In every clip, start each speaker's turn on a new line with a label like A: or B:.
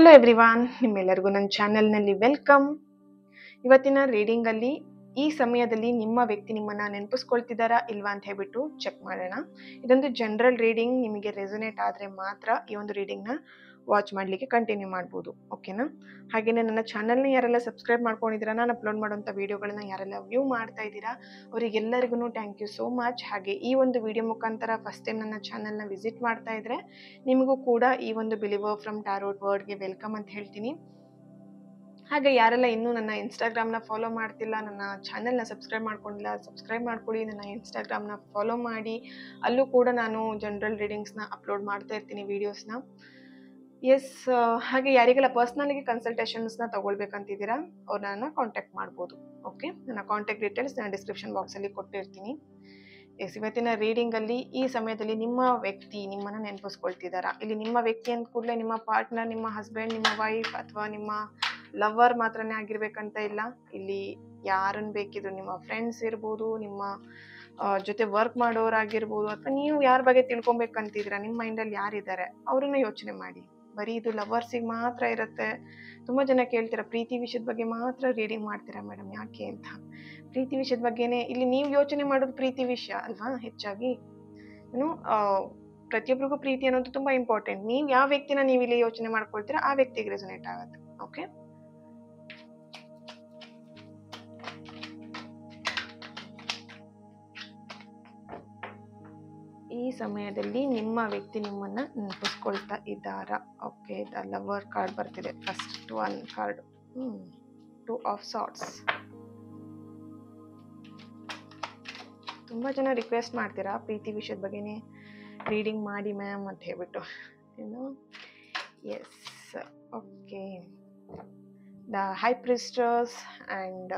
A: Hello everyone, ನಿಮ್ಮೆಲ್ಲರಿಗೂ ನನ್ನ ಚಾನೆಲ್ನಲ್ಲಿ ವೆಲ್ಕಮ್. ಇವತ್ತಿನ ರೀಡಿಂಗಲ್ಲಿ ಈ ಸಮಯದಲ್ಲಿ ನಿಮ್ಮ ವ್ಯಕ್ತಿ ನಿಮ್ಮನ್ನು ನೆನಪಿಸ್ಕೊಳ್ತಿದ್ದಾರಾ ಇಲ್ವಾ ಅಂತ ಹೇಳ್ಬಿಟ್ಟು ಚೆಕ್ ಮಾಡೋಣ. ಇದೊಂದು ಜನರಲ್ ರೀಡಿಂಗ್. ನಿಮಗೆ ರೆಸೊನೇಟ್ ಆದರೆ ಮಾತ್ರ ಈ ಒಂದು ರೀಡಿಂಗ್ನ ವಾಚ್ ಮಾಡಲಿಕ್ಕೆ ಕಂಟಿನ್ಯೂ ಮಾಡ್ಬೋದು, ಓಕೆನಾ? ಹಾಗೆಯೇ ನನ್ನ ಚಾನಲ್ನ ಯಾರೆಲ್ಲ ಸಬ್ಸ್ಕ್ರೈಬ್ ಮಾಡ್ಕೊಂಡಿದ್ದೀರಾ, ನಾನು ಅಪ್ಲೋಡ್ ಮಾಡುವಂಥ ವೀಡಿಯೋಗಳನ್ನ ಯಾರೆಲ್ಲ ವ್ಯೂ ಮಾಡ್ತಾ ಇದ್ದೀರಾ ಅವರಿಗೆಲ್ಲರಿಗೂ ಥ್ಯಾಂಕ್ ಯು ಸೋ ಮಚ್. ಹಾಗೆ ಈ ಒಂದು ವಿಡಿಯೋ ಮುಖಾಂತರ ಫಸ್ಟ್ ಟೈಮ್ ನನ್ನ ಚಾನಲ್ನ ವಿಸಿಟ್ ಮಾಡ್ತಾ ಇದ್ರೆ ನಿಮಗೂ ಕೂಡ ಈ ಒಂದು ಬಿಲಿವರ್ ಫ್ರಮ್ ಟ್ಯಾರೋಟ್ ವರ್ಡ್ಗೆ ವೆಲ್ಕಮ್ ಅಂತ ಹೇಳ್ತೀನಿ. ಹಾಗೆ ಯಾರೆಲ್ಲ ಇನ್ನೂ ನನ್ನ ಇನ್ಸ್ಟಾಗ್ರಾಮ್ನ ಫಾಲೋ ಮಾಡ್ತಿಲ್ಲ, ನನ್ನ ಚಾನೆಲ್ನ ಸಬ್ಸ್ಕ್ರೈಬ್ ಮಾಡ್ಕೊಂಡಿಲ್ಲ, ಸಬ್ಸ್ಕ್ರೈಬ್ ಮಾಡ್ಕೊಳ್ಳಿ. ನನ್ನ ಇನ್ಸ್ಟಾಗ್ರಾಮ್ನ ಫಾಲೋ ಮಾಡಿ, ಅಲ್ಲೂ ಕೂಡ ನಾನು ಜನರಲ್ ರೀಡಿಂಗ್ಸ್ನ ಅಪ್ಲೋಡ್ ಮಾಡ್ತಾ ಇರ್ತೀನಿ, ವೀಡಿಯೋಸ್ನ. ಎಸ್, ಹಾಗೆ ಯಾರಿಗೆಲ್ಲ ಪರ್ಸ್ನಲ್ಗೆ ಕನ್ಸಲ್ಟೇಷನ್ಸ್ನ ತಗೊಳ್ಬೇಕಂತಿದ್ದೀರಾ ಅವ್ರು ನನ್ನ ಕಾಂಟ್ಯಾಕ್ಟ್ ಮಾಡ್ಬೋದು. ಓಕೆ, ನನ್ನ ಕಾಂಟ್ಯಾಕ್ಟ್ ಡೀಟೇಲ್ಸ್ ನಾನು ಡಿಸ್ಕ್ರಿಪ್ಷನ್ ಬಾಕ್ಸಲ್ಲಿ ಕೊಟ್ಟಿರ್ತೀನಿ. ಎಸ್, ಇವತ್ತಿನ ರೀಡಿಂಗಲ್ಲಿ ಈ ಸಮಯದಲ್ಲಿ ನಿಮ್ಮ ವ್ಯಕ್ತಿ ನಿಮ್ಮನ್ನು ನೆನಪಿಸ್ಕೊಳ್ತಿದ್ದಾರಾ? ಇಲ್ಲಿ ನಿಮ್ಮ ವ್ಯಕ್ತಿ ಅಂದ ಕೂಡಲೇ ನಿಮ್ಮ ಪಾರ್ಟ್ನರ್, ನಿಮ್ಮ ಹಸ್ಬೆಂಡ್, ನಿಮ್ಮ ವೈಫ್ ಅಥವಾ ನಿಮ್ಮ ಲವರ್ ಮಾತ್ರನೇ ಆಗಿರ್ಬೇಕಂತ ಇಲ್ಲ. ಇಲ್ಲಿ ಯಾರನ್ನು ಬೇಕಿದ್ರು, ನಿಮ್ಮ ಫ್ರೆಂಡ್ಸ್ ಇರ್ಬೋದು, ನಿಮ್ಮ ಜೊತೆ ವರ್ಕ್ ಮಾಡೋರಾಗಿರ್ಬೋದು, ಅಥವಾ ನೀವು ಯಾರ ಬಗ್ಗೆ ತಿಳ್ಕೊಬೇಕಂತಿದ್ದೀರಾ, ನಿಮ್ಮ ಮೈಂಡಲ್ಲಿ ಯಾರಿದ್ದಾರೆ ಅವ್ರನ್ನ ಯೋಚನೆ ಮಾಡಿ. ಬರೀ ಇದು ಲವರ್ಸಿಗೆ ಮಾತ್ರ ಇರುತ್ತೆ. ತುಂಬ ಜನ ಕೇಳ್ತೀರಾ, ಪ್ರೀತಿ ವಿಷಯದ ಬಗ್ಗೆ ಮಾತ್ರ ರೀಡಿಂಗ್ ಮಾಡ್ತೀರಾ ಮೇಡಮ್, ಯಾಕೆ ಅಂತ. ಪ್ರೀತಿ ವಿಷಯದ ಬಗ್ಗೆನೇ ಇಲ್ಲಿ ನೀವು ಯೋಚನೆ ಮಾಡೋದು ಪ್ರೀತಿ ವಿಷಯ ಅಲ್ವಾ ಹೆಚ್ಚಾಗಿ. ಏನು ಪ್ರತಿಯೊಬ್ಬರಿಗೂ ಪ್ರೀತಿ ಅನ್ನೋದು ತುಂಬ ಇಂಪಾರ್ಟೆಂಟ್. ನೀವು ಯಾವ ವ್ಯಕ್ತಿನ ನೀವು ಇಲ್ಲಿ ಯೋಚನೆ ಮಾಡ್ಕೊಳ್ತೀರಾ ಆ ವ್ಯಕ್ತಿಗೆ ರೆಸೊನೇಟ್ ಆಗುತ್ತೆ. ಓಕೆ, ಈ ಸಮಯದಲ್ಲಿ ನಿಮ್ಮ ವ್ಯಕ್ತಿ ನಿಮ್ಮನ್ನ ನೆನಪಿಸ್ಕೊಳ್ತಾ ಇದ್ದಾರಾ? ಓಕೆ, ದ ಲವರ್ ಕಾರ್ಡ್ ಬರ್ತಿದೆ. First one card, 2 of swords. ತುಂಬ ಜನ ರಿಕ್ವೆಸ್ಟ್ ಮಾಡ್ತೀರಾ ಪ್ರೀತಿ ವಿಷಯದ ಬಗ್ಗೆನೇ ರೀಡಿಂಗ್ ಮಾಡಿ ಮ್ಯಾಮ್ ಅಂತ ಹೇಳ್ಬಿಟ್ಟು, ಏನು. Yes, okay, the high priestess and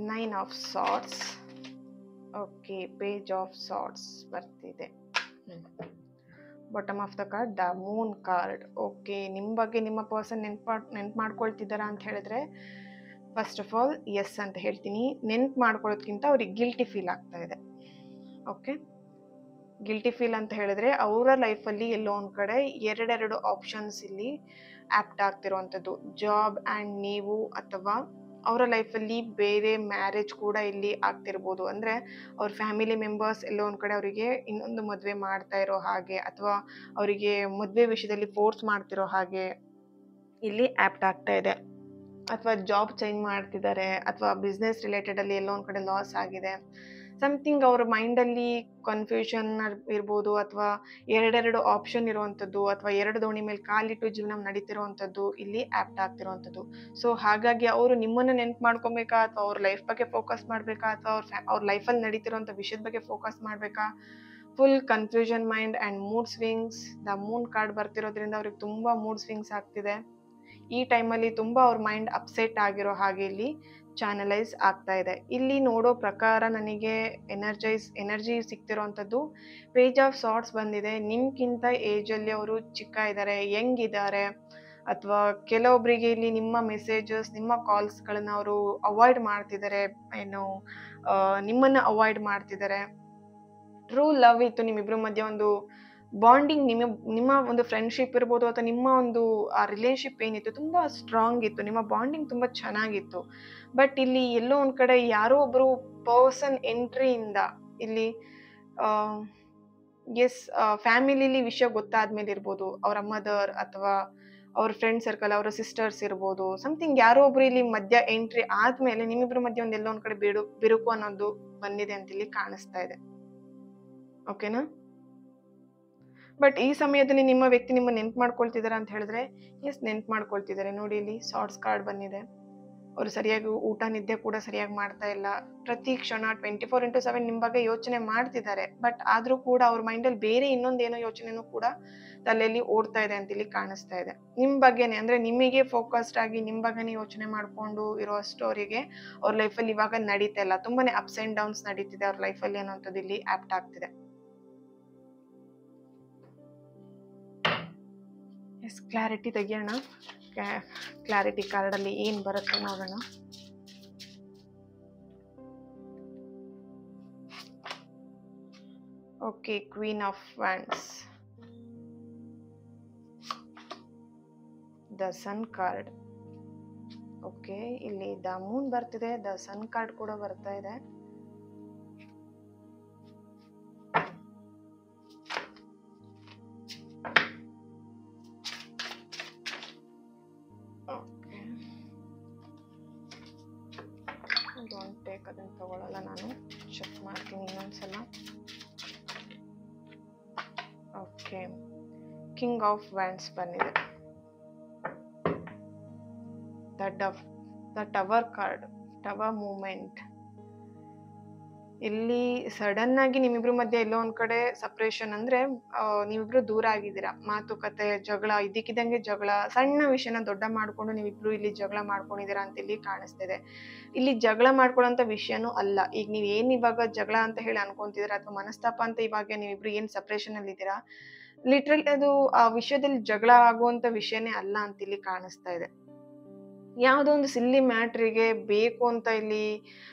A: 9 of swords. Okay, page of swords ಬರ್ತಿದೆ. Bottom of the card, the moon card. Okay, ನಿಮ್ಮ ಬಗ್ಗೆ ನಿಮ್ಮ ಪರ್ಸನ್ ನೆನ್ಪು ಮಾಡ್ಕೊಳ್ತಿದ್ದಾರಾ ಅಂತ ಹೇಳಿದ್ರೆ, ಫಸ್ಟ್ ಆಫ್ ಆಲ್ ಎಸ್ ಅಂತ ಹೇಳ್ತೀನಿ. ನೆನ್ಪು ಮಾಡ್ಕೊಳ್ಳೋದ್ಕಿಂತ ಅವ್ರಿಗೆ ಗಿಲ್ಟಿ ಫೀಲ್ ಆಗ್ತಾ ಇದೆ. ಓಕೆ, ಗಿಲ್ಟಿ ಫೀಲ್ ಅಂತ ಹೇಳಿದ್ರೆ ಅವರ ಲೈಫಲ್ಲಿ ಎಲ್ಲೋ ಒಂದು ಕಡೆ ಎರಡೆರಡು ಆಪ್ಷನ್ಸ್ ಇಲ್ಲಿ ಆ್ಯಪ್ಟ್ ಆಗ್ತಿರೋವಂಥದ್ದು. ಜಾಬ್ ಆ್ಯಂಡ್ ನೀವು, ಅಥವಾ ಅವರ ಲೈಫಲ್ಲಿ ಬೇರೆ ಮ್ಯಾರೇಜ್ ಕೂಡ ಇಲ್ಲಿ ಆಗ್ತಿರ್ಬೋದು. ಅಂದರೆ ಅವ್ರ ಫ್ಯಾಮಿಲಿ ಮೆಂಬರ್ಸ್ ಎಲ್ಲೋ ಒಂದು ಕಡೆ ಅವರಿಗೆ ಇನ್ನೊಂದು ಮದುವೆ ಮಾಡ್ತಾ ಇರೋ ಹಾಗೆ, ಅಥವಾ ಅವರಿಗೆ ಮದುವೆ ವಿಷಯದಲ್ಲಿ ಫೋರ್ಸ್ ಮಾಡ್ತಿರೋ ಹಾಗೆ ಇಲ್ಲಿ ಆ್ಯಪ್ಟ್ ಆಗ್ತಾ ಇದೆ. ಅಥವಾ ಜಾಬ್ ಚೇಂಜ್ ಮಾಡ್ತಿದ್ದಾರೆ, ಅಥವಾ ಬಿಸ್ನೆಸ್ ರಿಲೇಟೆಡಲ್ಲಿ ಎಲ್ಲೋ ಒಂದು ಕಡೆ ಲಾಸ್ ಆಗಿದೆ. ಸಮಥಿಂಗ್ ಅವ್ರ ಮೈಂಡಲ್ಲಿ ಕನ್ಫ್ಯೂಷನ್ ಇರ್ಬೋದು, ಅಥವಾ ಎರಡೆರಡು ಆಪ್ಷನ್ ಇರುವಂಥದ್ದು, ಅಥವಾ ಎರಡು ದೋಣಿ ಮೇಲೆ ಕಾಲಿಟ್ಟು ಜೀವನ ನಡೀತಿರೋವಂಥದ್ದು ಇಲ್ಲಿ ಆ್ಯಪ್ಟ್ ಆಗ್ತಿರೋವಂಥದ್ದು. ಸೊ ಹಾಗಾಗಿ ಅವರು ನಿಮ್ಮನ್ನು ನೆನ್ಪು ಮಾಡ್ಕೊಬೇಕಾ, ಅಥವಾ ಅವ್ರ ಲೈಫ್ ಬಗ್ಗೆ ಫೋಕಸ್ ಮಾಡಬೇಕಾ, ಅಥವಾ ಅವ್ರ ಲೈಫಲ್ಲಿ ನಡೀತಿರೋವಂಥ ವಿಷಯದ ಬಗ್ಗೆ ಫೋಕಸ್ ಮಾಡಬೇಕಾ, full confusion mind and mood swings. The moon card ಬರ್ತಿರೋದ್ರಿಂದ ಅವ್ರಿಗೆ ತುಂಬ ಮೂಡ್ ಸ್ವಿಂಗ್ಸ್ ಆಗ್ತಿದೆ. ಈ ಟೈಮಲ್ಲಿ ತುಂಬ ಅವ್ರ ಮೈಂಡ್ ಅಪ್ಸೆಟ್ ಆಗಿರೋ ಹಾಗೆ ಇಲ್ಲಿ ಚಾನಲೈಸ್ ಆಗ್ತಾ ಇದೆ. ಇಲ್ಲಿ ನೋಡೋ ಪ್ರಕಾರ ನನಗೆ ಎನರ್ಜಿ ಸಿಗ್ತಿರೋವಂಥದ್ದು ಪೇಜ್ ಆಫ್ ಸಾರ್ಟ್ಸ್ ಬಂದಿದೆ. ನಿಮ್ಗಿಂತ ಏಜಲ್ಲಿ ಅವರು ಚಿಕ್ಕ ಇದ್ದಾರೆ, ಯಂಗ್ ಇದ್ದಾರೆ, ಅಥವಾ ಕೆಲವೊಬ್ಬರಿಗೆ ಇಲ್ಲಿ ನಿಮ್ಮ ಮೆಸೇಜಸ್, ನಿಮ್ಮ ಕಾಲ್ಸ್ಗಳನ್ನ ಅವರು ಅವಾಯ್ಡ್ ಮಾಡ್ತಿದ್ದಾರೆ, ಏನು ನಿಮ್ಮನ್ನು ಅವಾಯ್ಡ್ ಮಾಡ್ತಿದ್ದಾರೆ. ಟ್ರೂ ಲವ್ ಇತ್ತು ನಿಮ್ಮಿಬ್ಬರ ಮಧ್ಯೆ, ಒಂದು ಬಾಂಡಿಂಗ್, ನಿಮ್ಮ ಒಂದು ಫ್ರೆಂಡ್ಶಿಪ್ ಇರ್ಬೋದು, ಅಥವಾ ನಿಮ್ಮ ಒಂದು ಆ ರಿಲೇಶನ್ಶಿಪ್ ಏನಿತ್ತು ತುಂಬ ಸ್ಟ್ರಾಂಗ್ ಇತ್ತು, ನಿಮ್ಮ ಬಾಂಡಿಂಗ್ ತುಂಬ ಚೆನ್ನಾಗಿತ್ತು. ಬಟ್ ಇಲ್ಲಿ ಎಲ್ಲೋ ಒಂದು ಕಡೆ ಯಾರೋ ಒಬ್ಬರು ಪರ್ಸನ್ ಎಂಟ್ರಿಯಿಂದ ಇಲ್ಲಿ ಎಸ್, ಫ್ಯಾಮಿಲಿಲಿ ವಿಷಯ ಗೊತ್ತಾದ್ಮೇಲೆ ಇರ್ಬೋದು, ಅವರ ಮದರ್ ಅಥವಾ ಅವ್ರ ಫ್ರೆಂಡ್ ಸರ್ಕಲ್, ಅವರ ಸಿಸ್ಟರ್ಸ್ ಇರ್ಬೋದು, ಸಮಥಿಂಗ್ ಯಾರೋ ಒಬ್ರು ಇಲ್ಲಿ ಮಧ್ಯ ಎಂಟ್ರಿ ಆದ್ಮೇಲೆ ನಿಮ್ಮಿಬ್ಬರ ಮಧ್ಯೆ ಒಂದು ಎಲ್ಲೋ ಒಂದು ಕಡೆ ಬಿರುಕು ಅನ್ನೋದು ಬಂದಿದೆ ಅಂತ ಇಲ್ಲಿ ಕಾಣಿಸ್ತಾ ಇದೆ. ಓಕೆನಾ? ಬಟ್ ಈ ಸಮಯದಲ್ಲಿ ನಿಮ್ಮ ವ್ಯಕ್ತಿ ನಿಮ್ಮ ನೆನ್ಪು ಮಾಡ್ಕೊಳ್ತಿದ್ದಾರೆ ಅಂತ ಹೇಳಿದ್ರೆ, ಎಸ್, ನೆನ್ಪು ಮಾಡ್ಕೊಳ್ತಿದ್ದಾರೆ. ನೋಡಿ, ಇಲ್ಲಿ ಸಾರ್ಟ್ಸ್ ಕಾರ್ಡ್ ಬಂದಿದೆ. ಅವರು ಸರಿಯಾಗಿ ಊಟ ನಿದ್ದೆ ಕೂಡ ಸರಿಯಾಗಿ ಮಾಡ್ತಾ ಇಲ್ಲ. ಪ್ರತಿ ಕ್ಷಣ 24/7 ನಿಮ್ಮ ಬಗ್ಗೆ ಯೋಚನೆ ಮಾಡ್ತಿದ್ದಾರೆ. ಬಟ್ ಆದರೂ ಕೂಡ ಅವ್ರ ಮೈಂಡಲ್ಲಿ ಬೇರೆ ಇನ್ನೊಂದೇನೋ ಯೋಚನೆನೂ ಕೂಡ ತಲೆಯಲ್ಲಿ ಓಡ್ತಾ ಇದೆ ಅಂತ ಇಲ್ಲಿ ಕಾಣಿಸ್ತಾ ಇದೆ. ನಿಮ್ಮ ಬಗ್ಗೆನೇ, ಅಂದರೆ ನಿಮಗೆ ಫೋಕಸ್ಡ್ ಆಗಿ ನಿಮ್ಮ ಬಗ್ಗೆನೇ ಯೋಚನೆ ಮಾಡಿಕೊಂಡು ಇರೋ ಸ್ಟೋರಿಗೆ ಅವ್ರ ಲೈಫಲ್ಲಿ ಇವಾಗ ನಡೀತಾ ಇಲ್ಲ. ತುಂಬಾನೇ ಅಪ್ಸ್ ಆ್ಯಂಡ್ ಡೌನ್ಸ್ ನಡೀತಿದೆ ಅವ್ರ ಲೈಫಲ್ಲಿ ಅನ್ನೋಂಥದ್ದು ಇಲ್ಲಿ ಆ್ಯಪ್ಟ್ ಆಗ್ತಿದೆ. S, clarity ತೆಗಿಯೋಣ. ಕ್ಲಾರಿಟಿ ಕಾರ್ಡಲ್ಲಿ ಏನು ಬರುತ್ತೆ ನೋಡೋಣ. Okay, queen of wands. The sun card. Okay, ಇಲ್ಲಿ ದ ಮೂನ್ ಬರ್ತಿದೆ, ದ ಸನ್ ಕಾರ್ಡ್ ಕೂಡ ಬರ್ತಾ ಇದೆ. ಡೋಂಟ್ ಟೇಕ್, ಅದನ್ನು ತಗೊಳ್ಳಲ್ಲ ನಾನು, ಚೆಕ್ ಮಾಡ್ತೀನಿ ಇನ್ನೊಂದ್ಸಲ. ಓಕೆ, ಕಿಂಗ್ ಆಫ್ ವ್ಯಾಂಡ್ಸ್ ಬಂದಿದೆ. The tower card, tower moment. ಇಲ್ಲಿ ಸಡನ್ ಆಗಿ ನಿಮ್ಮಿಬ್ರು ಮಧ್ಯೆ ಎಲ್ಲೋ ಒಂದ್ ಕಡೆ ಸಪ್ರೇಷನ್, ಅಂದ್ರೆ ನೀವಿಬ್ರು ದೂರ ಆಗಿದ್ದೀರಾ, ಮಾತುಕತೆ, ಜಗಳ, ಇದ್ದಕ್ಕಿದ್ದಂಗೆ ಜಗಳ, ಸಣ್ಣ ವಿಷಯನ ದೊಡ್ಡ ಮಾಡ್ಕೊಂಡು ನೀವಿಬ್ರು ಇಲ್ಲಿ ಜಗಳ ಮಾಡ್ಕೊಂಡಿದ್ದೀರಾ ಅಂತ ಇಲ್ಲಿ ಕಾಣಿಸ್ತಿದೆ. ಇಲ್ಲಿ ಜಗಳ ಮಾಡ್ಕೊಳ್ಳೋಂಥ ವಿಷಯನೂ ಅಲ್ಲ. ಈಗ ನೀವ್ ಏನ್ ಇವಾಗ ಜಗಳ ಅಂತ ಹೇಳಿ ಅನ್ಕೊಂತಿದ್ದೀರಾ ಅಥವಾ ಮನಸ್ತಾಪ ಅಂತ ಇವಾಗ ನೀವಿಬ್ರು ಏನ್ ಸಪ್ರೇಷನ್ ಅಲ್ಲಿ ಇದ್ದೀರಾ, ಲಿಟ್ರಲಿ ಅದು ಆ ವಿಷಯದಲ್ಲಿ ಜಗಳ ಆಗುವಂತ ವಿಷಯನೇ ಅಲ್ಲ ಅಂತ ಇಲ್ಲಿ ಕಾಣಿಸ್ತಾ ಇದೆ. ಯಾವುದೋ ಒಂದು ಸಿಲ್ಲಿ ಮ್ಯಾಟ್ರಿಗೆ ಬೇಕು ಅಂತ ಇಲ್ಲಿ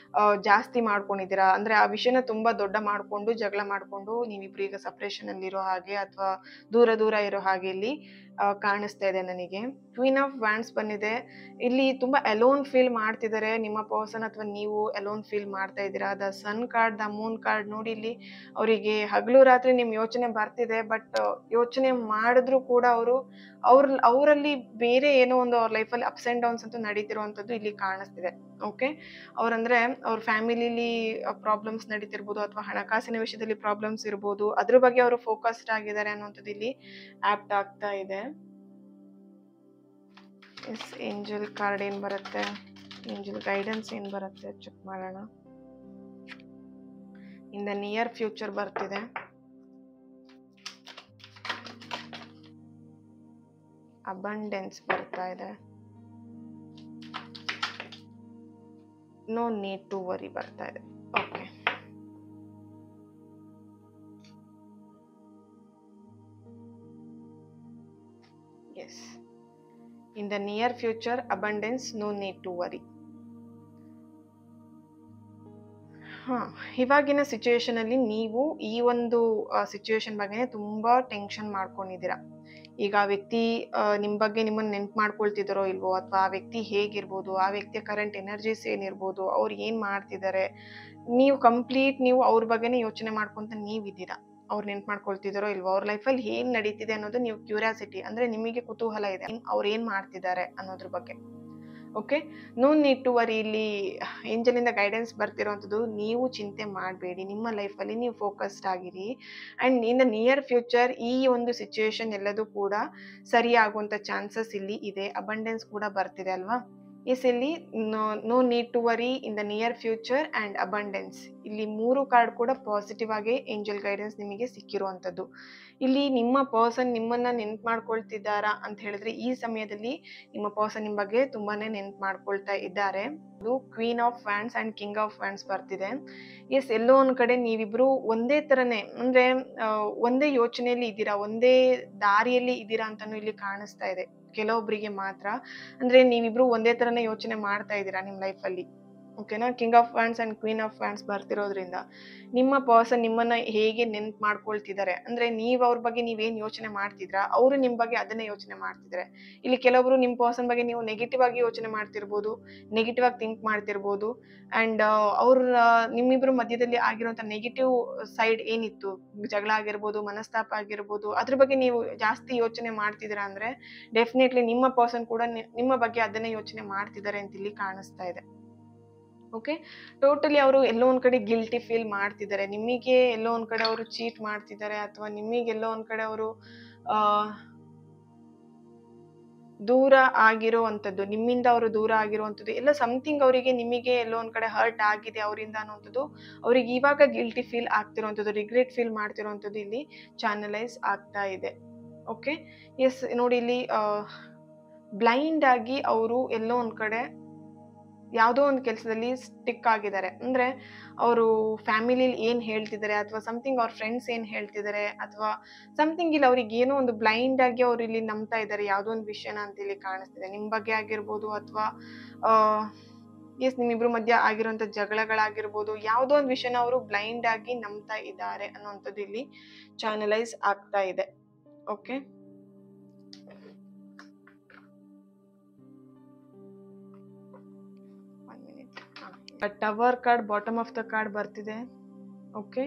A: ಜಾಸ್ತಿ ಮಾಡ್ಕೊಂಡಿದ್ದೀರಾ, ಅಂದ್ರೆ ಆ ವಿಷಯನ ತುಂಬಾ ದೊಡ್ಡ ಮಾಡ್ಕೊಂಡು ಜಗಳ ಮಾಡ್ಕೊಂಡು ನೀವಿಬ್ರು ಈಗ ಸಪ್ರೇಷನ್ ಅಲ್ಲಿ ಇರೋ ಹಾಗೆ ಅಥವಾ ದೂರ ದೂರ ಇರೋ ಹಾಗೆ ಇಲ್ಲಿ ಕಾಣಿಸ್ತಾ ಇದೆ ನನಗೆ. ಕ್ವೀನ್ ಆಫ್ ವ್ಯಾಂಡ್ಸ್ ಬಂದಿದೆ. ಇಲ್ಲಿ ತುಂಬಾ ಅಲೋನ್ ಫೀಲ್ ಮಾಡ್ತಿದ್ದಾರೆ ನಿಮ್ಮ ಪರ್ಸನ್, ಅಥವಾ ನೀವು ಅಲೋನ್ ಫೀಲ್ ಮಾಡ್ತಾ ಇದ್ದೀರಾ. The sun card, the moon card ನೋಡಿ, ಇಲ್ಲಿ ಅವರಿಗೆ ಹಗಲು ರಾತ್ರಿ ನಿಮ್ ಯೋಚನೆ ಬರ್ತಿದೆ, ಬಟ್ ಯೋಚನೆ ಮಾಡಿದ್ರು ಕೂಡ ಅವರಲ್ಲಿ ಬೇರೆ ಏನೋ ಒಂದು ಅವ್ರ ಲೈಫಲ್ಲಿ ಅಪ್ಸ್ ಅಂಡ್ ಡೌನ್ಸ್ ಅಂತೂ ನಡೀತಿರುವಂತದ್ದು ಇಲ್ಲಿ ಕಾಣಿಸ್ತಿದೆ. ಓಕೆ, ಅವ್ರಂದ್ರೆ ಅವ್ರ ಫ್ಯಾಮಿಲಿಲಿ ಪ್ರಾಬ್ಲಮ್ಸ್ ನಡೀತಿರ್ಬೋದು ಅಥವಾ ಹಣಕಾಸಿನ ವಿಷಯದಲ್ಲಿ ಪ್ರಾಬ್ಲಮ್ಸ್ ಇರ್ಬೋದು, ಅದ್ರ ಬಗ್ಗೆ ಅವರು ಫೋಕಸ್ಡ್ ಆಗಿದ್ದಾರೆ ಅನ್ನೋಂಥದ್ದು ಇಲ್ಲಿ ಆಪ್ಟ್ ಆಗ್ತಾ ಇದೆ. ಎಸ್, ಏಂಜಲ್ ಕಾರ್ಡ್ ಏನ್ ಬರುತ್ತೆ, ಏಂಜಲ್ ಗೈಡೆನ್ಸ್ ಏನ್ ಬರುತ್ತೆ ಚೆಕ್ ಮಾಡೋಣ. ಇನ್ ದ ನಿಯರ್ ಫ್ಯೂಚರ್ ಬರ್ತಿದೆ. ಅಬಂಡೆನ್ಸ್ ಬರ್ತಾ ಇದೆ. ನೋ ನೀಡ್ ಟು ವರಿ ಬರ್ತಾ ಇದೆ. Okay, yes, in the near future abundance, no need to worry. ಇವಾಗಿನ ಸಿಚುವೇಶನ್ ಅಲ್ಲಿ ನೀವು ಈ ಒಂದು ಸಿಚುವೇಶನ್ ಬಗ್ಗೆ ತುಂಬಾ ಟೆನ್ಷನ್ ಮಾಡ್ಕೊಂಡಿದ್ದೀರಾ. ಈಗ ಆ ವ್ಯಕ್ತಿ ನಿಮ್ ಬಗ್ಗೆ ನಿಮ್ಮನ್ನ ನೆನ್ಪು ಮಾಡ್ಕೊಳ್ತಿದಾರೋ ಇಲ್ವೋ, ಅಥವಾ ಆ ವ್ಯಕ್ತಿ ಹೇಗಿರ್ಬೋದು, ಆ ವ್ಯಕ್ತಿಯ ಕರೆಂಟ್ ಎನರ್ಜೀಸ್ ಏನಿರ್ಬೋದು, ಅವ್ರು ಏನ್ ಮಾಡ್ತಿದ್ದಾರೆ, ನೀವು ಅವ್ರ ಬಗ್ಗೆನೇ ಯೋಚನೆ ಮಾಡ್ಕೊಂತ ನೀವಿದ್ದೀರಾ. ಅವ್ರು ನೆನ್ಪು ಮಾಡ್ಕೊಳ್ತಿದಾರೋ ಇಲ್ವೋ, ಅವ್ರ ಲೈಫಲ್ಲಿ ಏನ್ ನಡೀತಿದೆ ಅನ್ನೋದು ನೀವು ಕ್ಯೂರಿಯಾಸಿಟಿ, ಅಂದ್ರೆ ನಿಮಗೆ ಕುತೂಹಲ ಇದೆ ಅವ್ರು ಏನ್ ಮಾಡ್ತಿದ್ದಾರೆ ಅನ್ನೋದ್ರ ಬಗ್ಗೆ. Okay, no need to worry. ಇಲ್ಲಿ ಏಂಜಲಿಂದ ಗೈಡೆನ್ಸ್ ಬರ್ತಿರೋಂಥದ್ದು, ನೀವು ಚಿಂತೆ ಮಾಡಬೇಡಿ, ನಿಮ್ಮ ಲೈಫಲ್ಲಿ ನೀವು ಫೋಕಸ್ಡ್ ಆಗಿರಿ. And in the near future ಈ ಒಂದು ಸಿಚುವೇಶನ್ ಎಲ್ಲದೂ ಕೂಡ ಸರಿ ಆಗುವಂಥ ಚಾನ್ಸಸ್ ಇಲ್ಲಿ ಇದೆ. ಅಬಂಡೆನ್ಸ್ ಕೂಡ ಬರ್ತಿದೆ ಅಲ್ವಾ. ಎಸ್, ಇಲ್ಲಿ no need to worry in the near future and abundance. ಇಲ್ಲಿ 3 ಕಾರ್ಡ್ ಕೂಡ ಪಾಸಿಟಿವ್ ಆಗಿ ಏಂಜಲ್ ಗೈಡೆನ್ಸ್ ನಿಮಗೆ ಸಿಕ್ಕಿರುವಂಥದ್ದು. ಇಲ್ಲಿ ನಿಮ್ಮ ಪರ್ಸನ್ ನಿಮ್ಮನ್ನ ನೆನ್ಪು ಮಾಡ್ಕೊಳ್ತಿದ್ದಾರಾ ಅಂತ ಹೇಳಿದ್ರೆ, ಈ ಸಮಯದಲ್ಲಿ ನಿಮ್ಮ ಪರ್ಸನ್ ನಿಮ್ಮ ಬಗ್ಗೆ ತುಂಬಾನೇ ನೆನ್ಪು ಮಾಡ್ಕೊಳ್ತಾ ಇದ್ದಾರೆ. ಅದು queen of wands and king of wands ಬರ್ತಿದೆ. ಎಸ್, ಎಲ್ಲೋ ಒಂದ್ ಕಡೆ ನೀವಿಬ್ರು ಒಂದೇ ತರನೇ, ಅಂದ್ರೆ ಒಂದೇ ಯೋಚನೆಯಲ್ಲಿ ಇದ್ದೀರಾ, ಒಂದೇ ದಾರಿಯಲ್ಲಿ ಇದ್ದೀರಾ ಅಂತಾನು ಇಲ್ಲಿ ಕಾಣಿಸ್ತಾ ಇದೆ ಕೆಲವೊಬ್ಬರಿಗೆ ಮಾತ್ರ. ಅಂದ್ರೆ ನೀವಿಬ್ರು ಒಂದೇ ತರನೇ ಯೋಚನೆ ಮಾಡ್ತಾ ಇದ್ದೀರಾ ನಿಮ್ ಲೈಫಲ್ಲಿ. ಓಕೆನಾ, king of wands and queen of wands ಬರ್ತಿರೋದ್ರಿಂದ ನಿಮ್ಮ ಪರ್ಸನ್ ನಿಮ್ಮನ್ನ ಹೇಗೆ ನೆನ್ಪು ಮಾಡ್ಕೊಳ್ತಿದ್ದಾರೆ, ಅಂದ್ರೆ ನೀವ್ ಅವ್ರ ಬಗ್ಗೆ ನೀವೇನ್ ಯೋಚನೆ ಮಾಡ್ತಿದ್ರಾ, ಅವರು ನಿಮ್ ಬಗ್ಗೆ ಅದನ್ನೇ ಯೋಚನೆ ಮಾಡ್ತಿದ್ದಾರೆ. ಇಲ್ಲಿ ಕೆಲವೊಬ್ರು ನಿಮ್ ಪರ್ಸನ್ ಬಗ್ಗೆ ನೀವು ನೆಗೆಟಿವ್ ಆಗಿ ಯೋಚನೆ ಮಾಡ್ತಿರ್ಬೋದು, ನೆಗೆಟಿವ್ ಆಗಿ ಥಿಂಕ್ ಮಾಡ್ತಿರ್ಬೋದು. ಅಂಡ್ ನಿಮ್ಮಿಬ್ರು ಮಧ್ಯದಲ್ಲಿ ಆಗಿರುವಂತ ನೆಗೆಟಿವ್ ಸೈಡ್ ಏನಿತ್ತು, ಜಗಳ ಆಗಿರ್ಬೋದು, ಮನಸ್ತಾಪ ಆಗಿರ್ಬೋದು, ಅದ್ರ ಬಗ್ಗೆ ನೀವು ಜಾಸ್ತಿ ಯೋಚನೆ ಮಾಡ್ತಿದ್ದೀರಾ ಅಂದ್ರೆ ಡೆಫಿನೆಟ್ಲಿ ನಿಮ್ಮ ಪರ್ಸನ್ ಕೂಡ ನಿಮ್ಮ ಬಗ್ಗೆ ಅದನ್ನೇ ಯೋಚನೆ ಮಾಡ್ತಿದ್ದಾರೆ ಅಂತ ಇಲ್ಲಿ ಕಾಣಿಸ್ತಾ ಇದೆ. ಓಕೆ, ಟೋಟಲಿ ಅವರು ಎಲ್ಲೋ ಒಂದ್ ಕಡೆ ಗಿಲ್ಟಿ ಫೀಲ್ ಮಾಡ್ತಿದ್ದಾರೆ, ನಿಮಗೆ ಎಲ್ಲೋ ಒಂದ್ ಕಡೆ ಅವರು ಚೀಟ್ ಮಾಡ್ತಿದ್ದಾರೆ, ಅಥವಾ ನಿಮಗೆ ಎಲ್ಲೋ ಒಂದ್ ಕಡೆ ಅವರು ದೂರ ಆಗಿರುವಂಥದ್ದು, ನಿಮ್ಮಿಂದ ಅವರು ದೂರ ಆಗಿರುವಂಥದ್ದು ಎಲ್ಲ ಸಮಥಿಂಗ್ ಅವರಿಗೆ ನಿಮಗೆ ಎಲ್ಲೋ ಒಂದ್ ಕಡೆ ಹರ್ಟ್ ಆಗಿದೆ ಅವರಿಂದ ಅನ್ನೋಂಥದ್ದು ಅವ್ರಿಗೆ ಇವಾಗ ಗಿಲ್ಟಿ ಫೀಲ್ ಆಗ್ತಿರುವಂಥದ್ದು, ರಿಗ್ರೆಟ್ ಫೀಲ್ ಮಾಡ್ತಿರುವಂಥದ್ದು ಇಲ್ಲಿ ಚಾನಲೈಸ್ ಆಗ್ತಾ ಇದೆ. ಓಕೆ, ಎಸ್, ನೋಡಿ ಇಲ್ಲಿ ಬ್ಲೈಂಡ್ ಆಗಿ ಅವರು ಎಲ್ಲೋ ಒಂದ್ ಕಡೆ ಯಾವುದೋ ಒಂದು ಕೆಲಸದಲ್ಲಿ ಸ್ಟಿಕ್ ಆಗಿದ್ದಾರೆ. ಅಂದ್ರೆ ಅವರು ಫ್ಯಾಮಿಲಿಲಿ ಏನ್ ಹೇಳ್ತಿದ್ದಾರೆ, ಅಥವಾ ಸಮಥಿಂಗ್ ಅವ್ರ ಫ್ರೆಂಡ್ಸ್ ಏನ್ ಹೇಳ್ತಿದ್ದಾರೆ, ಅಥವಾ ಸಮಥಿಂಗ್ ಇಲ್ಲಿ ಅವ್ರಿಗೆ ಏನೋ ಒಂದು ಬ್ಲೈಂಡ್ ಆಗಿ ಅವ್ರು ಇಲ್ಲಿ ನಂಬ್ತಾ ಇದ್ದಾರೆ ಯಾವುದೋ ಒಂದು ವಿಷಯನ ಅಂತ ಇಲ್ಲಿ ಕಾಣಿಸ್ತಿದೆ. ನಿಮ್ ಬಗ್ಗೆ ಆಗಿರ್ಬೋದು, ಅಥವಾ ಎಸ್, ನಿಮ್ಮಿಬ್ರು ಮಧ್ಯ ಆಗಿರುವಂತ ಜಗಳಗಳಾಗಿರ್ಬೋದು, ಯಾವುದೋ ಒಂದು ವಿಷಯನ ಅವರು ಬ್ಲೈಂಡ್ ಆಗಿ ನಂಬ್ತಾ ಇದ್ದಾರೆ ಅನ್ನೋಂಥದ್ದು ಇಲ್ಲಿ ಚಾನಲೈಸ್ ಆಗ್ತಾ ಇದೆ. Okay, tower card bottom of the card ಬರ್ತಿದೆ. ಓಕೆ,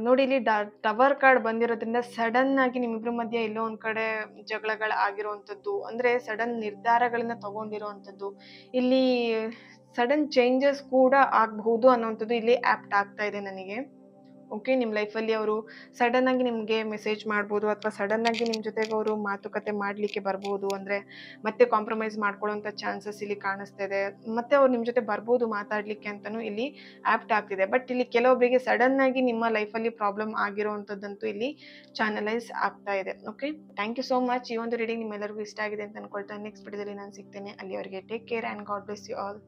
A: ನೋಡಿ ಇಲ್ಲಿ ಟವರ್ ಕಾರ್ಡ್ ಬಂದಿರೋದ್ರಿಂದ ಸಡನ್ ಆಗಿ ನಿಮ್ಮಿಬ್ರ ಮಧ್ಯೆ ಎಲ್ಲೋ ಒಂದ್ ಕಡೆ ಜಗಳಗಳು ಆಗಿರುವಂತದ್ದು, ಅಂದ್ರೆ ಸಡನ್ ನಿರ್ಧಾರಗಳನ್ನ ತಗೊಂಡಿರುವಂತದ್ದು, ಇಲ್ಲಿ ಸಡನ್ ಚೇಂಜಸ್ ಕೂಡ ಆಗಬಹುದು ಅನ್ನೋಂಥದ್ದು ಇಲ್ಲಿ ಆಪ್ಟ್ ಆಗ್ತಾ ಇದೆ ನನಗೆ. ಓಕೆ, ನಿಮ್ಮ ಲೈಫಲ್ಲಿ ಅವರು ಸಡನ್ ಆಗಿ ನಿಮಗೆ ಮೆಸೇಜ್ ಮಾಡ್ಬೋದು, ಅಥವಾ ಸಡನ್ ಆಗಿ ನಿಮ್ಮ ಜೊತೆಗೆ ಅವರು ಮಾತುಕತೆ ಮಾಡಲಿಕ್ಕೆ ಬರ್ಬೋದು. ಅಂದರೆ ಮತ್ತೆ ಕಾಂಪ್ರಮೈಸ್ ಮಾಡ್ಕೊಳ್ಳೋಂಥ ಚಾನ್ಸಸ್ ಇಲ್ಲಿ ಕಾಣಿಸ್ತಾ ಇದೆ. ಮತ್ತೆ ಅವ್ರು ನಿಮ್ಮ ಜೊತೆ ಬರ್ಬೋದು ಮಾತಾಡಲಿಕ್ಕೆ ಅಂತಲೂ ಇಲ್ಲಿ ಆಪ್ಟ್ ಆಗ್ತಿದೆ. ಬಟ್ ಇಲ್ಲಿ ಕೆಲವೊಬ್ಬರಿಗೆ ಸಡನ್ ಆಗಿ ನಿಮ್ಮ ಲೈಫಲ್ಲಿ ಪ್ರಾಬ್ಲಮ್ ಆಗಿರೋವಂಥದ್ದಂತೂ ಇಲ್ಲಿ ಚಾನಲೈಸ್ ಆಗ್ತಾ ಇದೆ. Okay, thank you so much. ಈ ಒಂದು ರೀಡಿಂಗ್ ನಿಮ್ಮೆಲ್ಲರಿಗೂ ಇಷ್ಟ ಆಗಿದೆ ಅಂತ ಅನ್ಕೊಳ್ತಾ ನೆಕ್ಸ್ಟ್ ವಿಡಿಯೋದಲ್ಲಿ ನಾನು ಸಿಗ್ತೇನೆ. ಅಲ್ಲಿವರೆಗೆ take care and God bless you all.